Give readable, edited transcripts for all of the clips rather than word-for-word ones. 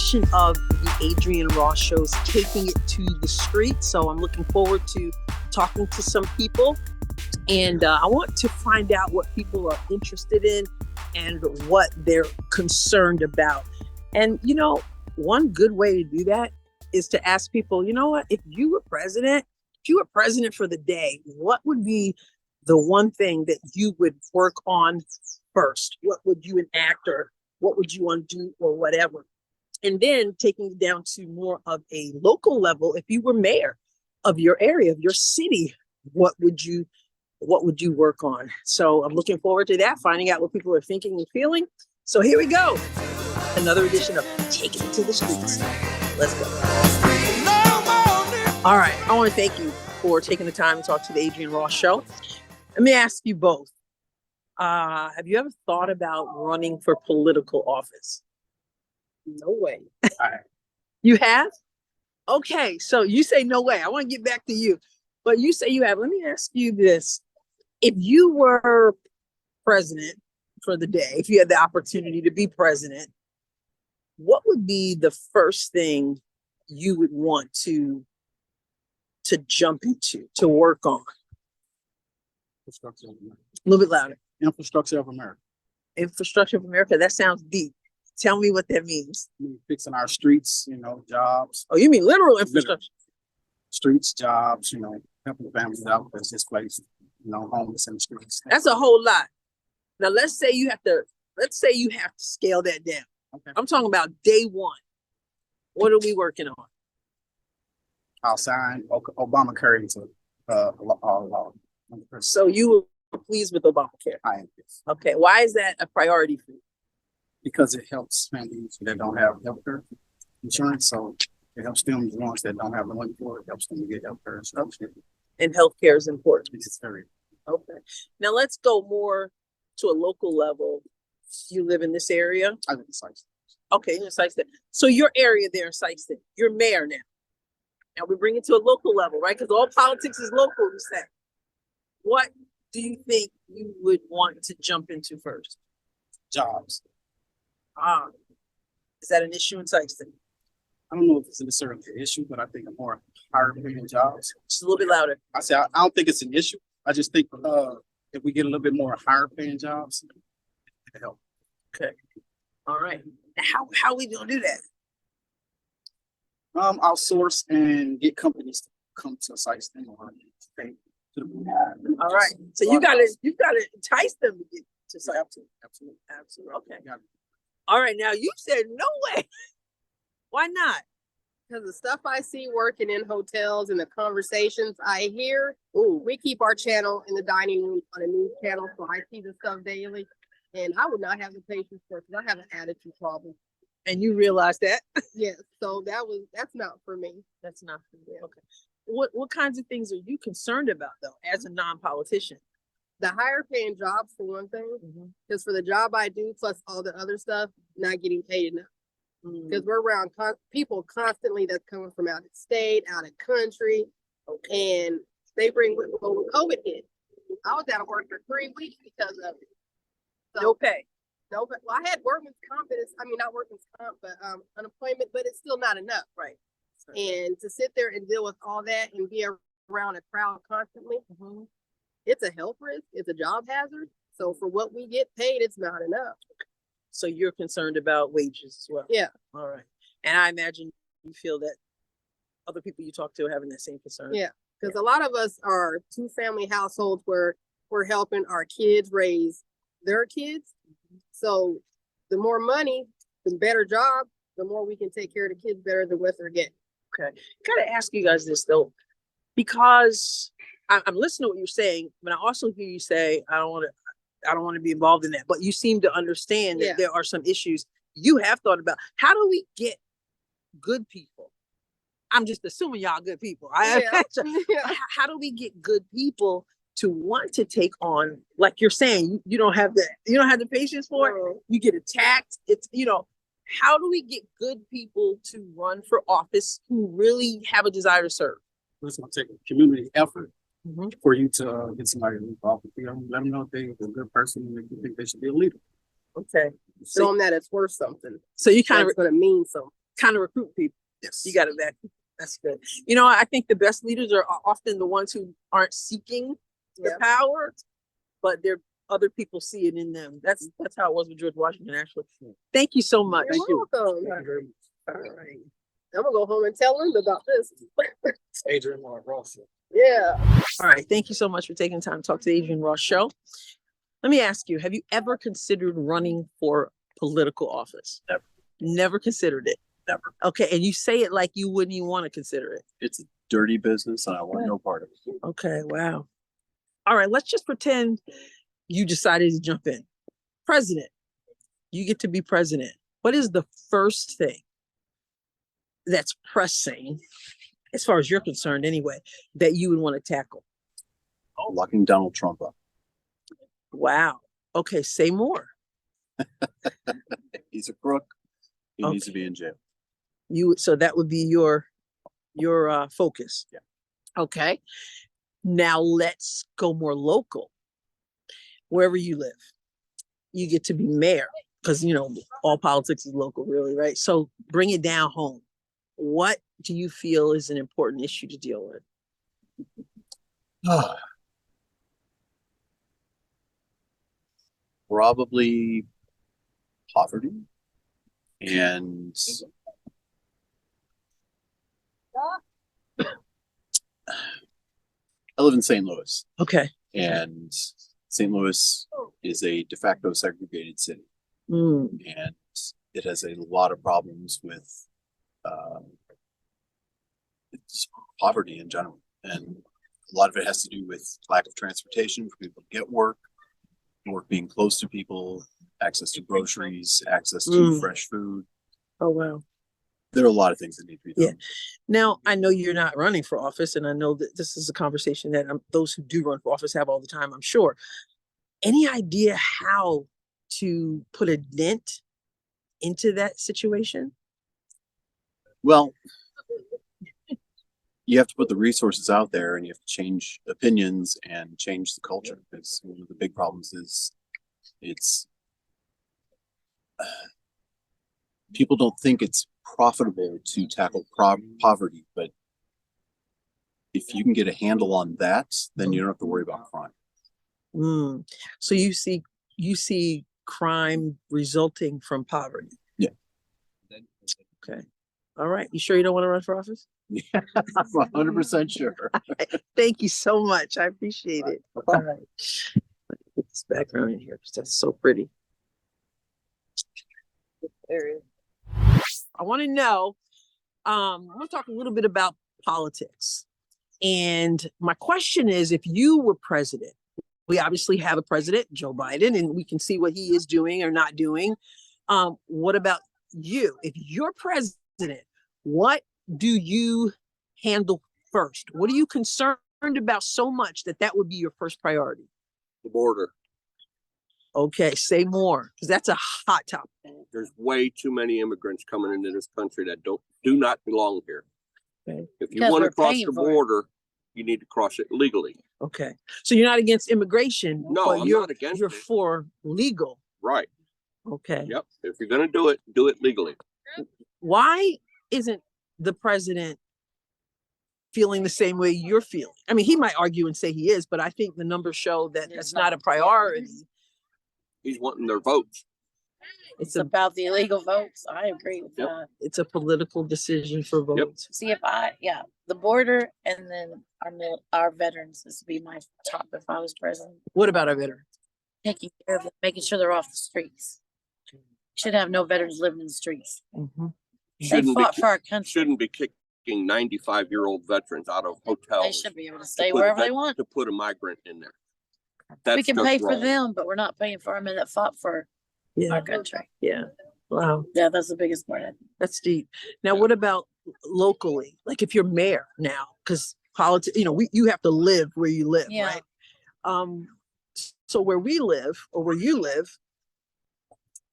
edition of the Adrienne Ross Show's Taking It to the Street. So I'm looking forward to talking to some people. And I want to find out what people are interested in and what they're concerned about. And, you know, one good way to do that is to ask people, you know what, if you were president for the day, what would be the one thing that you would work on first? What would you enact, or what would you undo, or whatever? And then taking it down to more of a local level, if you were mayor of your area, of your city, what would you work on? So I'm looking forward to that, finding out what people are thinking and feeling. So here we go. Another edition of Taking It to the Streets. Let's go. All right. I want to thank you for taking the time to talk to the Adrienne Ross Show. Let me ask you both. Have you ever thought about running for political office? No way. You have? Okay. So you say no way. I want to get back to you. But you say you have. Let me ask you this. If you were president for the day, if you had the opportunity to be president, what would be the first thing you would want to jump into, to work on? Infrastructure of America. A little bit louder. Infrastructure of America. Infrastructure of America. That sounds deep. Tell me what that means. Fixing our streets, jobs. Oh, you mean literal infrastructure? Streets, jobs, helping families out that's displaced, homeless in the streets. That's a whole lot. Now let's say you have to scale that down. Okay. I'm talking about day one. What are we working on? I'll sign Obamacare into law. So you were pleased with Obamacare? I am. Yes. Okay. Why is that a priority for you? Because it helps families that don't have healthcare insurance. So it helps them, the ones that don't have the money for it, helps them to get healthcare insurance. And healthcare is important. It's very okay. Now let's go more to a local level. You live in this area? I live in Sykeston. Okay, in Sykeston. So your area there in Sykeston, you're mayor now. Now we bring it to a local level, right? Because all politics is local, you say. What do you think you would want to jump into first? Jobs. Is that an issue in Sykeston? I don't know if it's necessarily an issue, but I think more higher paying jobs. Just a little bit louder. I don't think it's an issue. I just think if we get a little bit more higher paying jobs, it'll help. Okay. All right. How are we gonna do that? Outsource and get companies to come to Sykeston or pay to the. All right. So you gotta entice them to get to Sykeston. Absolutely. Okay. All right. Now you said no way. Why not? Because the stuff I see working in hotels and the conversations I hear, we keep our channel in the dining room on a news channel, so I see the stuff daily. And I would not have the patience for it because I have an attitude problem. And you realize that? Yes. So that's not for me. That's not for me. Okay. What kinds of things are you concerned about though, as a non-politician? The higher paying jobs for one thing, because for the job I do, plus all the other stuff, not getting paid enough. Because we're around people constantly that's coming from out of state, out of country, and they bring with COVID hit. I was out of work for 3 weeks because of it. So, no pay. No, but well, I had workman's comp. Not workman's comp, but unemployment. But it's still not enough, right? And to sit there and deal with all that and be around a crowd constantly, it's a health risk. It's a job hazard. So for what we get paid, it's not enough. So you're concerned about wages as well? Yeah. All right. And I imagine you feel that other people you talk to are having that same concern. Yeah. Because a lot of us are 2-family households where we're helping our kids raise their kids. So the more money, the better job, the more we can take care of the kids better than what they're getting. Okay. Gotta ask you guys this though, because I'm listening to what you're saying, but I also hear you say, I don't want to be involved in that. But you seem to understand that there are some issues you have thought about. How do we get good people? I'm just assuming y'all good people. How do we get good people to want to take on, like you're saying, you don't have the patience for it. You get attacked. How do we get good people to run for office who really have a desire to serve? It's going to take a community effort for you to get somebody involved. Let them know if they're a good person and you think they should be a leader. Okay. Show them that it's worth something. So you kind of going to mean something. kind of recruit people. Yes. You got it back. That's good. You know, I think the best leaders are often the ones who aren't seeking the power, but they're other people see it in them. That's how it was with George Washington, actually. Thank you so much. You're welcome. Thank you very much. All right. I'm gonna go home and tell Linda about this. Adrienne Ross. Yeah. All right. Thank you so much for taking time to talk to the Adrienne Ross Show. Let me ask you, have you ever considered running for political office? Never. Never considered it? Never. Okay. And you say it like you wouldn't even want to consider it. It's a dirty business and I want no part of it. Okay. Wow. All right. Let's just pretend you decided to jump in. President. You get to be president. What is the first thing that's pressing, as far as you're concerned anyway, that you would want to tackle? Locking Donald Trump up. Wow. Okay. Say more. He's a crook. He needs to Okay. be in jail. So that would be your focus. Yeah. Okay. Now let's go more local. Wherever you live, you get to be mayor because, you know, all politics is local, really, right? So bring it down home. What do you feel is an important issue to deal with? Probably poverty and I live in St. Louis, Okay. and St. Louis is a de facto segregated city, Mm. and it has a lot of problems with it's poverty in general, and a lot of it has to do with lack of transportation for people to get work being close to people, access to groceries, access to fresh food. Oh, wow. There are a lot of things that need to be done. Now, I know you're not running for office, and I know that this is a conversation that those who do run for office have all the time, I'm sure. Any idea how to put a dent into that situation? Well, you have to put the resources out there and you have to change opinions and change the culture, because one of the big problems is it's people don't think it's profitable to tackle poverty, but if you can get a handle on that, then you don't have to worry about crime. Mm. So you see crime resulting from poverty. Yeah. Okay. All right. You sure you don't want to run for office? Yeah, I'm 100% sure. Thank you so much. I appreciate it. All right. Put this background in here because that's so pretty. There is. I want to know, I'm going to talk a little bit about politics. And my question is, if you were president, we obviously have a president, Joe Biden, and we can see what he is doing or not doing. What about you? If you're president, what do you handle first? What are you concerned about so much that would be your first priority? The border. Okay, say more, because that's a hot topic. There's way too many immigrants coming into this country that do not belong here. Okay. If you Because want we're to cross paying the for it. border, you need to cross it legally. Okay, so you're not against immigration, No, but I'm you're not against you're it. for legal. Right. Okay. Yep. If you're going to do it legally. Why isn't the president feeling the same way you're feeling? I mean, he might argue and say he is, but I think the numbers show that that's not a priority. He's wanting their votes. It's It's a about the illegal votes. I agree with Yep. that. it's a political decision for votes. See if the border and then our veterans is to be my top if I was president. What about our veterans? Taking care of them, making sure they're off the streets. Should have no veterans living in the streets. Mhm. They Shouldn't be fought for our country. shouldn't be kicking 95-year-old veterans out of hotels. They should be able to stay to put wherever a they vet- want. to put a migrant in there. We That's can just pay for wrong. them, but we're not paying for them and that fought for Yeah, our country. yeah. Wow, Yeah, that's the biggest part. that's deep. Now, what about locally? Like if you're mayor now, because politics, you have to live where you live, Yeah. right? So where we live or where you live,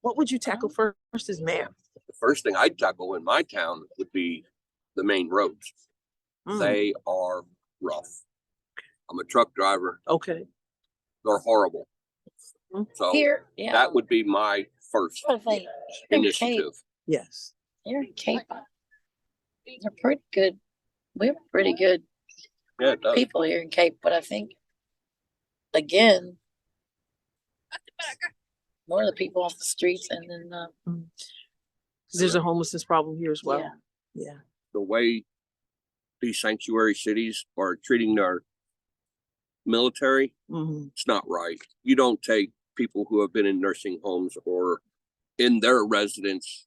what would you tackle first as mayor? The first thing I'd tackle in my town would be the main roads. Mm, They are rough. I'm a truck driver. okay. They're horrible. Mhm. So Here, yeah. that would be my first What if they- initiative. Yes. Here in Cape, they're pretty good. We have pretty good Yeah, it does. people here in Cape, but I think, again, more of the people off the streets and then, 'Cause there's a homelessness problem here as well. yeah. Yeah. The way these sanctuary cities are treating their military, Mhm. it's not right. You don't take people who have been in nursing homes or in their residence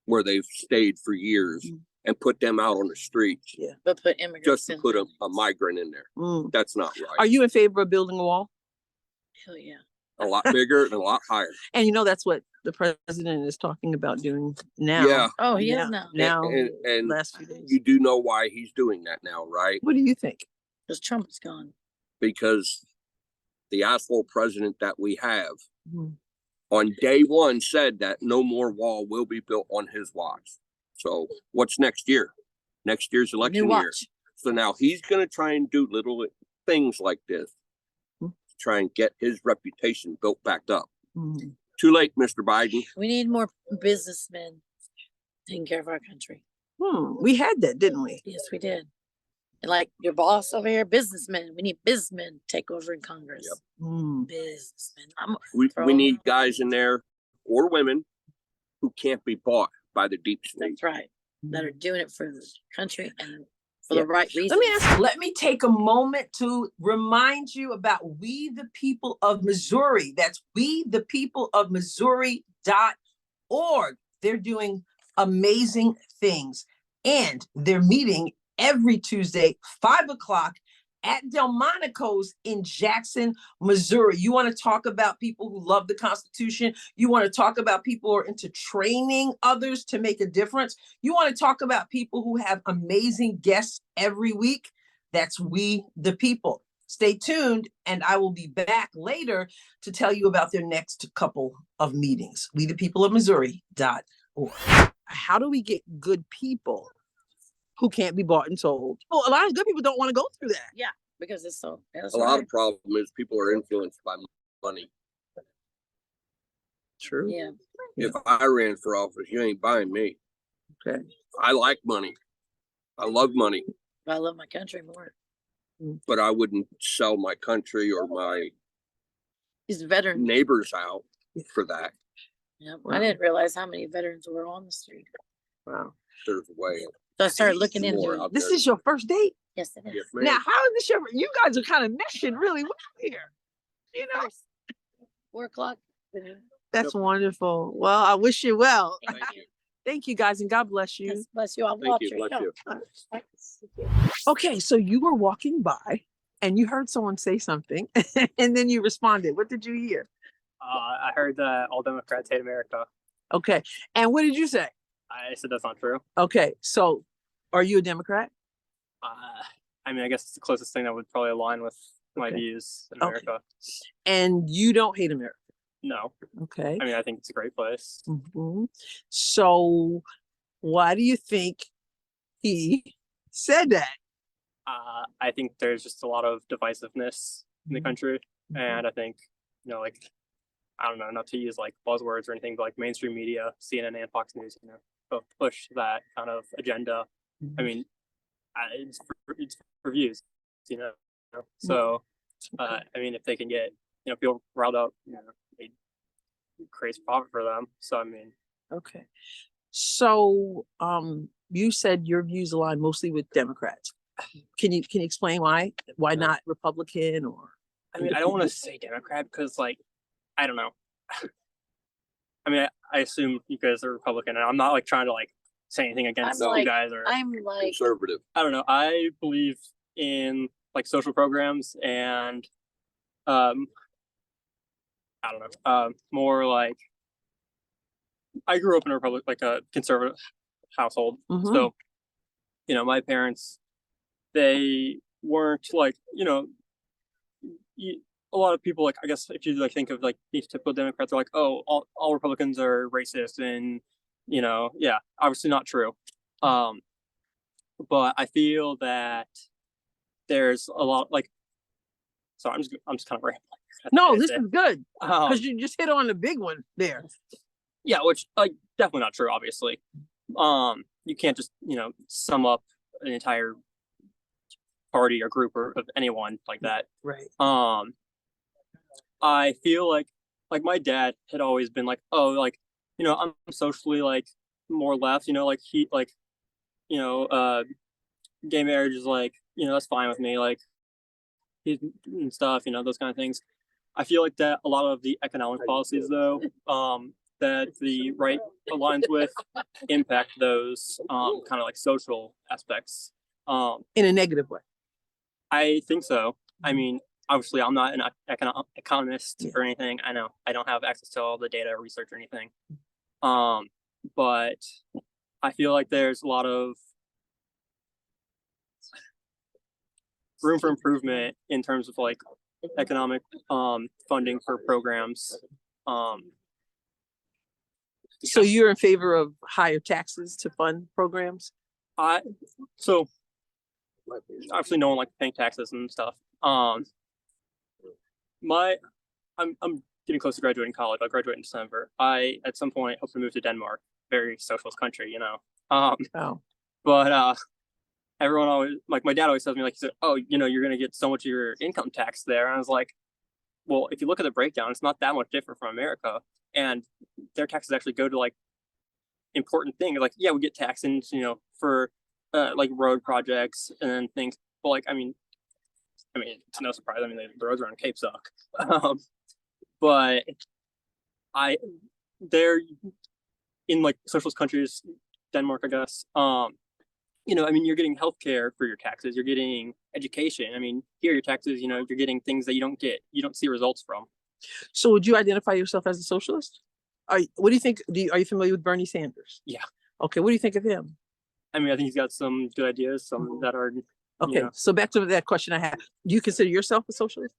where they've stayed for years and put them out on the streets But put immigrants just to in put there. a migrant in there. Mm. That's not right. Are you in favor of building a wall? Hell yeah. A lot bigger and a lot higher. And you know that's what the president is talking about doing now. Yeah. Oh, he Yeah. is now. Now, And last few days. you do know why he's doing that now, right? What do you think? Because Trump is gone. Because the asshole president that we have Mhm. on day one said that no more wall will be built on his watch. So what's next year? Next year's New election year. watch. So now he's going to try and do little things like this Mhm. to try and get his reputation built back up. Mhm. Too late, Mr. Biden. We need more businessmen taking care of our country. We had that, didn't we? Yes, we did. And like your boss over here, businessmen. We need businessmen to take over in Congress. Yep. Mm. Businessmen. We need guys in there or women who can't be bought by the deep state. That's right. That are doing it for the country and for Yeah. the right reasons. Let me take a moment to remind you about We the People of Missouri. That's We the People of Missouri.org. They're doing amazing things. And they're meeting every Tuesday, 5 o'clock at Delmonico's in Jackson, Missouri. You want to talk about people who love the Constitution. You want to talk about people who are into training others to make a difference. You want to talk about people who have amazing guests every week. That's We the People. Stay tuned, and I will be back later to tell you about their next couple of meetings. We the People of Missouri.org. How do we get good people who can't be bought and sold? Well, a lot of good people don't want to go through that. Yeah, because it's so. That's A lot right. of problem is people are influenced by money. True. Yeah. If I ran for office, you ain't buying me. Okay. I like money. I love money, I love my country more. but I wouldn't sell my country or my He's a veteran. neighbors out for that. Yep. Wow. I didn't realize how many veterans were on the street. Wow. There's way So I started looking more into it. out This there. is your first date? Yes, it is. Yes, ma'am. Now, how is this your? You guys are kind of meshing really well here. You know, 4 o'clock. that's wonderful. Well, I wish you well. Thank you. Thank you, guys, and God bless you. Yes, bless you. I'll Thank watch you. your Bless show. you. Okay, so you were walking by and you heard someone say something, and then you responded. What did you hear? I heard that all Democrats hate America. Okay, and what did you say? I said that's not true. Okay, so are you a Democrat? I mean, I guess it's the closest thing that would probably align with my Okay. views in Okay. America. And you don't hate America? No, Okay. I mean, I think it's a great place. Mhm. So why do you think he said that? I think there's just a lot of divisiveness in the Mhm. country, Mhm. and I think, like, I don't know, not to use like buzzwords or anything, but like mainstream media, CNN and Fox News, both push that kind of agenda. I mean, it's for views, So, I mean, if they can get people riled up, it creates profit for them. So, I mean, Okay. So you said your views align mostly with Democrats. Can you explain why? Why not Republican or? I mean, I don't want to say Democrat because, like, I don't know. I mean, I assume you guys are Republican, and I'm not like trying to like say anything against I'm you like- guys, or I'm like, Conservative. I don't know. I believe in like social programs and, I don't know, more like I grew up in a conservative household, Mhm. so my parents, they weren't like a lot of people, like, I guess if you like think of like these typical Democrats are like, oh, all Republicans are racist, and yeah, obviously not true. But I feel that there's a lot like, sorry, I'm just kind of rambling. No, this is good Um, because you just hit on the big one there. yeah, which like definitely not true, obviously. you can't just, sum up an entire party or group or of anyone like that. Right. I feel like my dad had always been like, oh, like, I'm socially like more left, like he like, gay marriage is like, that's fine with me, like and stuff, those kind of things. I feel like that a lot of the economic policies though, that the right aligns with impact those kind of like social aspects. In a negative way. I think so. I mean, obviously I'm not an economist or anything. I know I don't have access to all the data or research or anything. But I feel like there's a lot of room for improvement in terms of like economic funding for programs. So you're in favor of higher taxes to fund programs? So obviously no one likes paying taxes and stuff. I'm getting close to graduating college. I'll graduate in December. I at some point hope to move to Denmark, very socialist country, But everyone always, like, my dad always tells me, like, he said, oh, you're gonna get so much of your income tax there. And I was like, well, if you look at the breakdown, it's not that much different from America, and their taxes actually go to like important things. Like, yeah, we get taxes, for like road projects and things. But like, I mean, it's no surprise. I mean, the roads around Cape suck. But they're in like socialist countries, Denmark, I guess. You're getting healthcare for your taxes. You're getting education. I mean, here your taxes, you're getting things that you don't see results from. So would you identify yourself as a socialist? What do you think? Are you familiar with Bernie Sanders? Yeah. Okay. What do you think of him? I mean, I think he's got some good ideas, some that are. Okay. So back to that question I had. Do you consider yourself a socialist?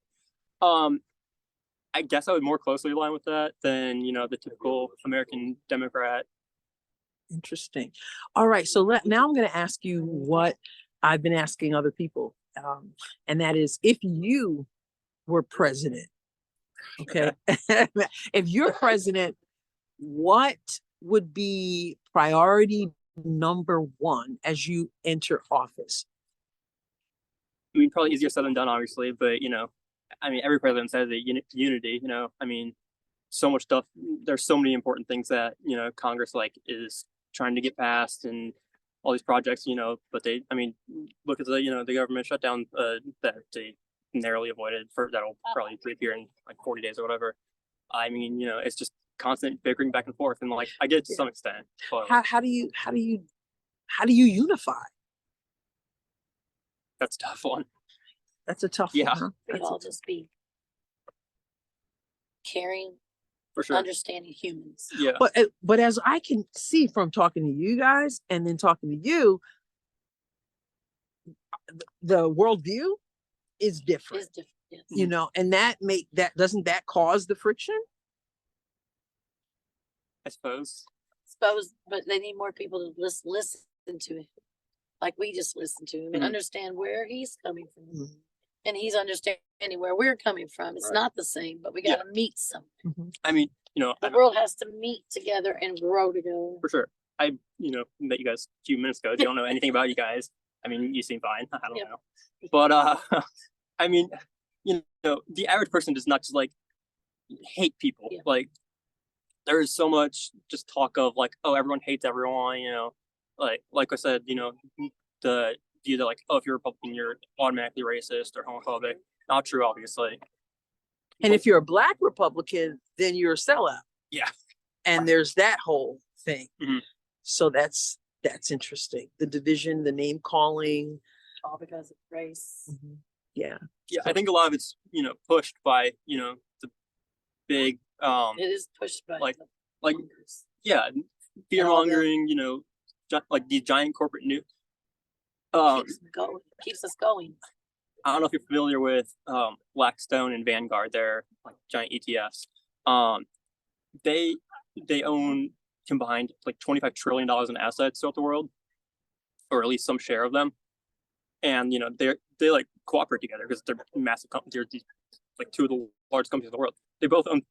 I guess I would more closely align with that than, the typical American Democrat. Interesting. All right. So now I'm going to ask you what I've been asking other people. And that is, if you were president, okay, if you're president, what would be priority number one as you enter office? I mean, probably easier said than done, obviously, but, every president says that unity, so much stuff. There's so many important things that, Congress is trying to get passed and all these projects, but look at the government shutdown that they narrowly avoided that'll probably reappear in like 40 days or whatever. I mean, it's just constant bickering back and forth, and like I get it to some extent. But how do you unify? That's a tough one. That's a tough one. Huh? We'd all just be caring, for sure, understanding humans. Yeah. But as I can see from talking to you guys and then talking to you, the worldview is different. It's different, yes. And that doesn't that cause the friction? I suppose, but they need more people to listen to it, like we just listen to him and understand where he's coming from, and he's understanding where we're coming from. It's not the same, but we got to meet something. I mean, the world has to meet together and grow together. For sure. I met you guys a few minutes ago. I don't know anything about you guys. I mean, you seem fine. I don't know, but I mean, the average person does not just like hate people. Yeah. Like, there is so much just talk of like, oh, everyone hates everyone. Like I said, the view that like, oh, if you're Republican, you're automatically racist or homophobic. Not true, obviously. And if you're a Black Republican, then you're a sellout. Yeah. And there's that whole thing. Mm-hmm. So that's interesting. The division, the name calling. All because of race. Mm-hmm. Yeah. Yeah, I think a lot of it's, pushed by, the big It is pushed by like bankers. Yeah, fear mongering, like these giant corporate news. Keeps us going. I don't know if you're familiar with Blackstone and Vanguard. They're like giant ETFs. They own combined like $25 trillion in assets throughout the world, or at least some share of them. And they like cooperate together because they're massive companies. They're these like two of the largest companies in the world. They both own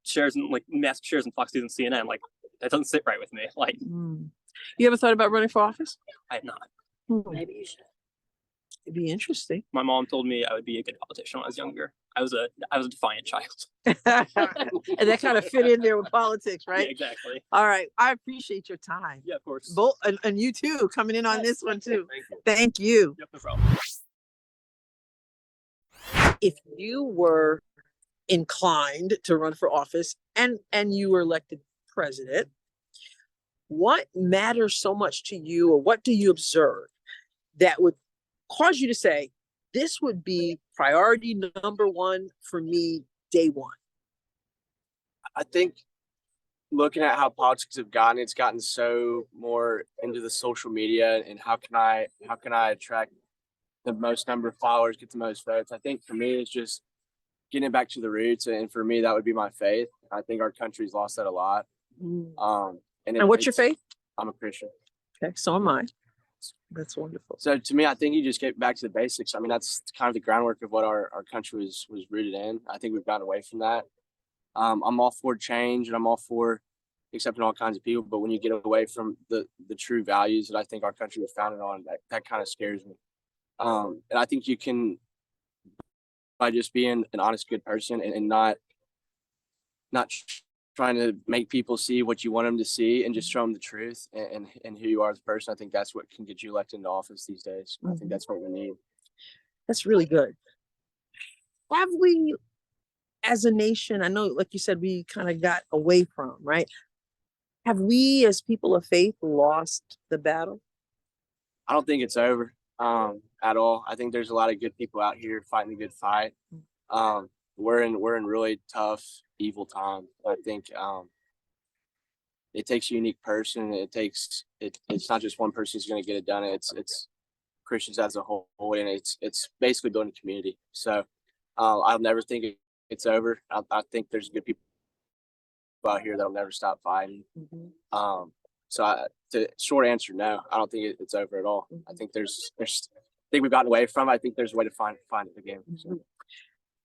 shares in like massive shares in Fox News and CNN. Like, that doesn't sit right with me. Like, You ever thought about running for office? I have not. Maybe you should. It'd be interesting. My mom told me I would be a good politician when I was younger. I was a defiant child. And that kind of fit in there with politics, right? Yeah, exactly. All right. I appreciate your time. Yeah, of course. Both and you too, coming in on this one too. Thank you. Thank you. Yep, no problem. If you were inclined to run for office and you were elected president, what matters so much to you, or what do you observe that would cause you to say, this would be priority number one for me day one? I think looking at how politics have gotten, it's gotten so more into the social media and how can I attract the most number of followers, get the most votes. I think for me, it's just getting back to the roots. And for me, that would be my faith. I think our country's lost that a lot. And what's your faith? I'm a Christian. Okay, so am I. That's wonderful. So to me, I think you just get back to the basics. I mean, that's kind of the groundwork of what our country was rooted in. I think we've gotten away from that. I'm all for change and I'm all for accepting all kinds of people. But when you get away from the true values that I think our country was founded on, that kind of scares me. And I think you can, by just being an honest, good person and not trying to make people see what you want them to see and just show them the truth and who you are as a person. I think that's what can get you elected into office these days. I think that's what we need. That's really good. Have we, as a nation, I know, like you said, we kind of got away from, right? Have we, as people of faith, lost the battle? I don't think it's over at all. I think there's a lot of good people out here fighting the good fight. We're in really tough, evil time. I think it takes a unique person. It's not just one person who's going to get it done. It's Christians as a whole, and it's basically building a community. So I'll never think it's over. I think there's good people out here that'll never stop fighting. So the short answer, no, I don't think it's over at all. I think I think we've gotten away from it. I think there's a way to find it again. So.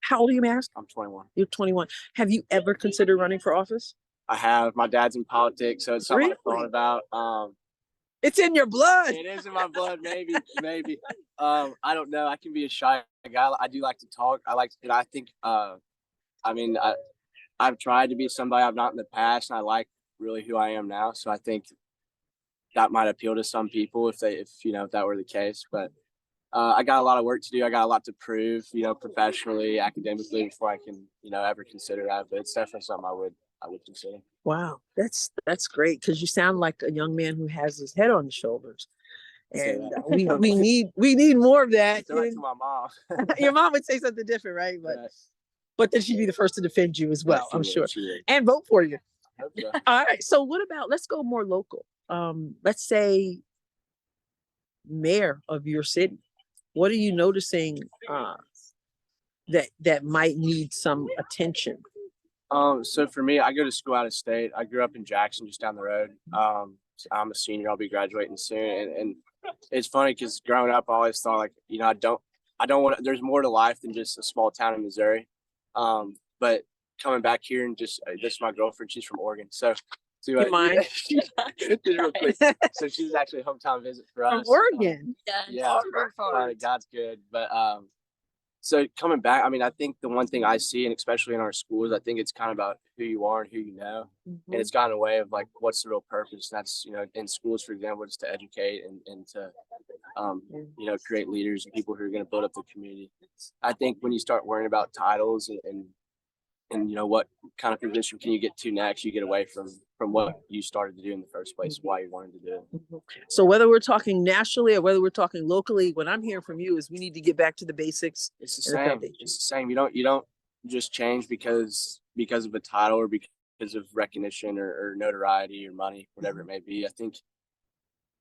How old are you, may I ask? I'm 21. You're 21. Have you ever considered running for office? I have. My dad's in politics, so it's something I've thought about. It's in your blood. It is in my blood, maybe. I don't know. I can be a shy guy. I do like to talk. I think, I've tried to be somebody I've not in the past, and I like really who I am now. So I think that might appeal to some people if that were the case. But I got a lot of work to do. I got a lot to prove, professionally, academically, before I can, ever consider that. But it's definitely something I would consider. Wow, that's great, because you sound like a young man who has his head on his shoulders, and we need more of that. Throw it to my mom. Your mom would say something different, right? But then she'd be the first to defend you as well, I'm sure, and vote for you. So. All right. So what about, let's go more local. Let's say mayor of your city. What are you noticing that might need some attention? So for me, I go to school out of state. I grew up in Jackson, just down the road. So I'm a senior. I'll be graduating soon. And it's funny because growing up, I always thought I don't want. There's more to life than just a small town in Missouri. But coming back here and just this is my girlfriend. She's from Oregon. So. Mine. Real quick. So she's actually a hometown visit for us. From Oregon. Yeah, God's good. But so coming back, I think the one thing I see, and especially in our schools, I think it's kind of about who you are and who you know. And it's gotten away of what's the real purpose. And that's, in schools, for example, is to educate and to create leaders and people who are going to build up the community. I think when you start worrying about titles and what kind of position can you get to next, you get away from what you started to do in the first place, why you wanted to do it. So whether we're talking nationally or whether we're talking locally, what I'm hearing from you is we need to get back to the basics. It's the same. It's the same. You don't just change because of a title or because of recognition or notoriety or money, whatever it may be. I think,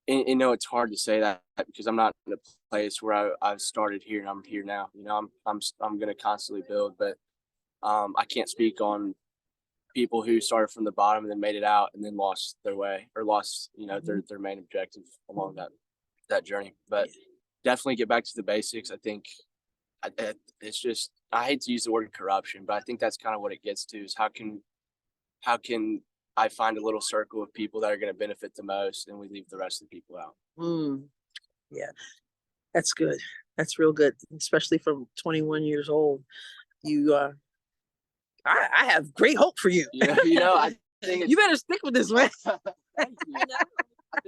it's hard to say that because I'm not in a place where I've started here and I'm here now. I'm going to constantly build, but I can't speak on people who started from the bottom and then made it out and then lost their way or lost, their main objective along that journey. But definitely get back to the basics. I think it's just, I hate to use the word corruption, but I think that's kind of what it gets to is how can I find a little circle of people that are going to benefit the most, and we leave the rest of the people out. Yeah, that's good. That's real good, especially from 21 years old. You, I have great hope for you. I think You better stick with this, man. Thank you. I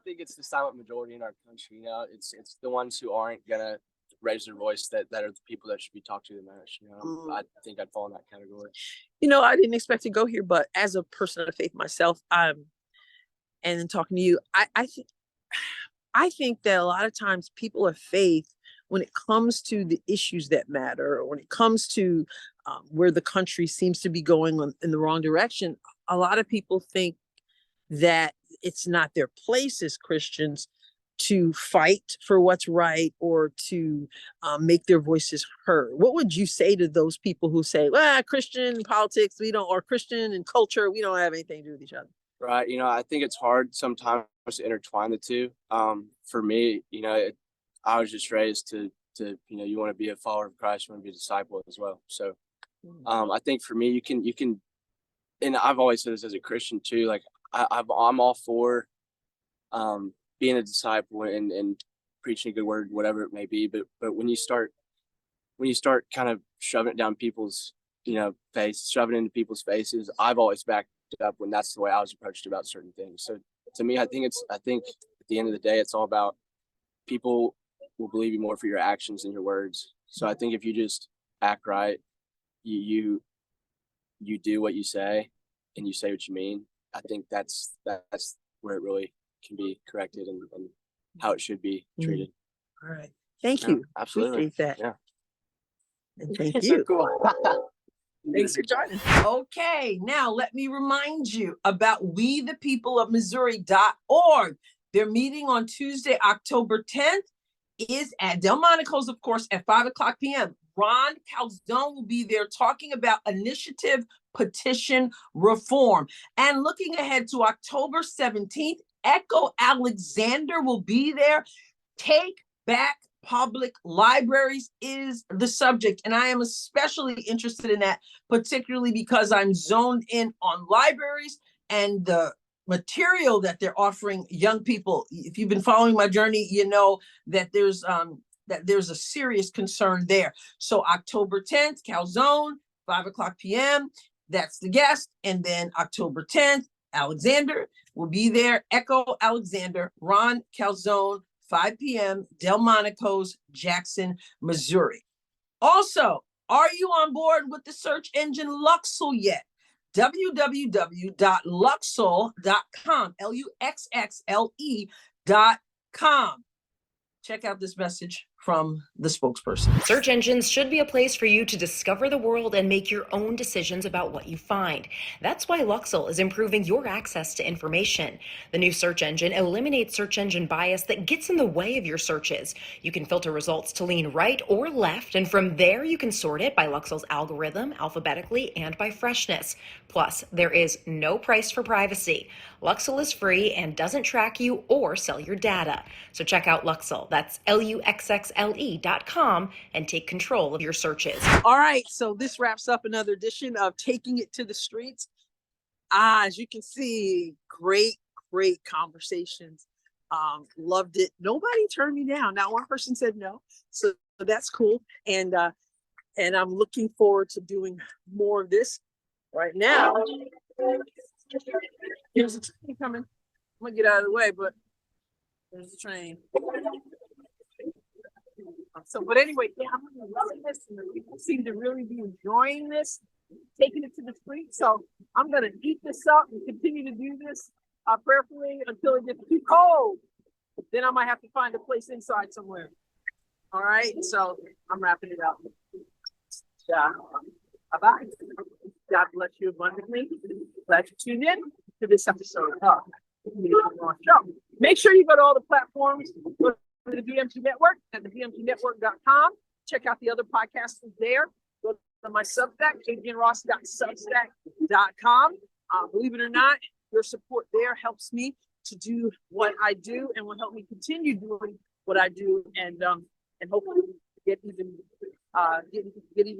think it's the silent majority in our country. It's the ones who aren't gonna raise their voice that are the people that should be talked to the most. I think I'd fall in that category. I didn't expect to go here, but as a person of faith myself, and then talking to you, I think that a lot of times people of faith, when it comes to the issues that matter, or when it comes to where the country seems to be going in the wrong direction, a lot of people think that it's not their place as Christians to fight for what's right or to make their voices heard. What would you say to those people who say, well, Christian politics, or Christian and culture, we don't have anything to do with each other? Right. I think it's hard sometimes to intertwine the two. For me, I was just raised to you want to be a follower of Christ, you want to be a disciple as well. So I think for me, you can, and I've always said this as a Christian too, like I'm all for being a disciple and preaching a good word, whatever it may be. But when you start kind of shoving it down people's, face, shoving it into people's faces, I've always backed it up when that's the way I was approached about certain things. So to me, I think at the end of the day, it's all about people will believe you more for your actions than your words. So I think if you just act right, you do what you say and you say what you mean, I think that's where it really can be corrected and how it should be treated. All right. Thank you. Absolutely. Appreciate that. Yeah. And thank you. Cool. Thanks for joining. Okay, now let me remind you about wethepeopleofmissouri.org. Their meeting on Tuesday, October 10th is at Delmonico's, of course, at 5:00 p.m. Ron Calzone will be there talking about initiative petition reform. And looking ahead to October 17th, Echo Alexander will be there. Take back public libraries is the subject. And I am especially interested in that, particularly because I'm zoned in on libraries and the material that they're offering young people. If you've been following my journey, you know that there's a serious concern there. So October 10th, Calzone, 5:00 p.m. That's the guest. And then October 10th, Alexander will be there. Echo Alexander, Ron Calzone, 5 p.m., Delmonico's, Jackson, Missouri. Also, are you on board with the search engine Luxel yet? www.luxel.com, LUXXLE.com. Check out this message from the spokesperson. Search engines should be a place for you to discover the world and make your own decisions about what you find. That's why Luxel is improving your access to information. The new search engine eliminates search engine bias that gets in the way of your searches. You can filter results to lean right or left, and from there you can sort it by Luxel's algorithm, alphabetically, and by freshness. Plus, there is no price for privacy. Luxel is free and doesn't track you or sell your data. So check out Luxel. That's LUXXLE.com and take control of your searches. All right, so this wraps up another edition of Taking It to the Streets. As you can see, great conversations. Loved it. Nobody turned me down. Not one person said no. So that's cool. And I'm looking forward to doing more of this. Right now, there's a train coming. I'm gonna get out of the way, but there's a train. So, but anyway, yeah, I'm gonna love this, and the people seem to really be enjoying this, taking it to the street. So I'm gonna eat this up and continue to do this prayerfully until it gets too cold. Then I might have to find a place inside somewhere. All right, so I'm wrapping it up. Yeah. Bye-bye. God bless you abundantly. Glad you tuned in to this episode of the Adrienne Ross Show. Make sure you go to all the platforms, go to the BMG Network at thebmgnetwork.com. Check out the other podcasts there. Go to my Substack, adrienneross.substack.com. Believe it or not, your support there helps me to do what I do and will help me continue doing what I do, and hopefully get even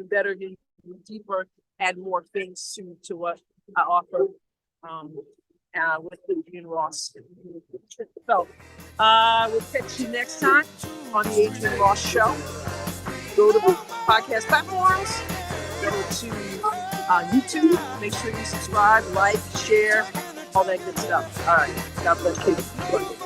better, get even deeper, add more things to what I offer with Adrienne Ross. So we'll catch you next time on the Adrienne Ross Show. Go to the podcast platforms, go to YouTube, make sure you subscribe, like, share, all that good stuff. All right, God bless you.